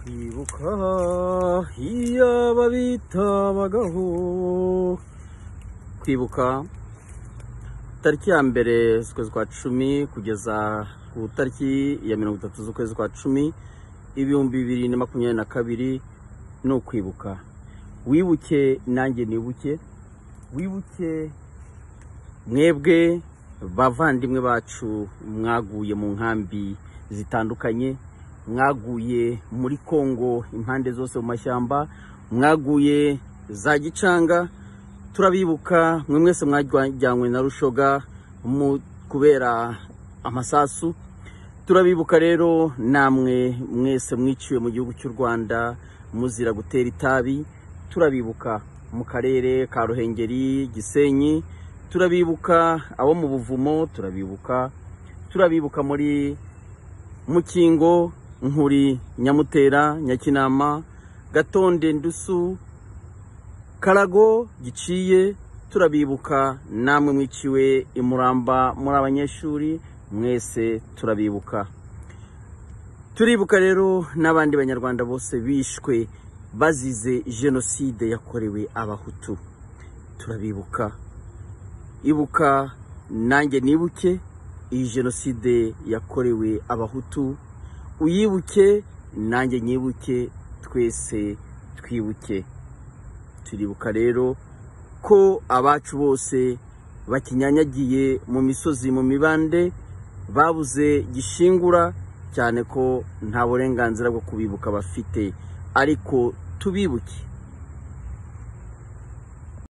kwibuka iyaba bitabagaho. Kwibuka tariki ya mbere z'ukwezi kwa 10 kugeza ku tariki ya 30 z'ukwezi kwa 10 2022 no kwibuka. Wibuke nanjye nibuke, wibuke mwebwe bavandimwe bacu mwaguye mu nkambi zitandukanye, mwaguye muri Kongo impande zose mu mashyamba, mwaguye za Gicanga. Turabibuka mwe mwese mwajyanywe na Rushoga kubera amasasu. Turabibuka rero namwe mwese mwiciwe mu gihugu cy'u Rwanda muzira gutera itabi. Turabibuka mu karere ka Ruhengeri, Gisenyi. Turabibuka abo mu Buvumo, turabibuka muri Mukingo, Nkuri, Nyamutera, Nyakinama, Gatonde, Ndusu, Karago, Giciye. Turabibuka namwe mwiciwe i Muramba muri abanyeshuri mwese turabibuka. Turibuka rero n'abandi banyarwanda bose bishwe bazize genocide yakorewe abahutu. Turabibuka. Ibuka nanjye nibuke iyi genocide yakorewe abahutu. Uyibuke nanjye nyibuke, twese twibuke. Turibuka rero ko abacu bose bakinyanyagiye mu misozi mu mibande babuze gishingura, cyane ko nta burenganzira bwo kubibuka bafite, ariko tubibuke.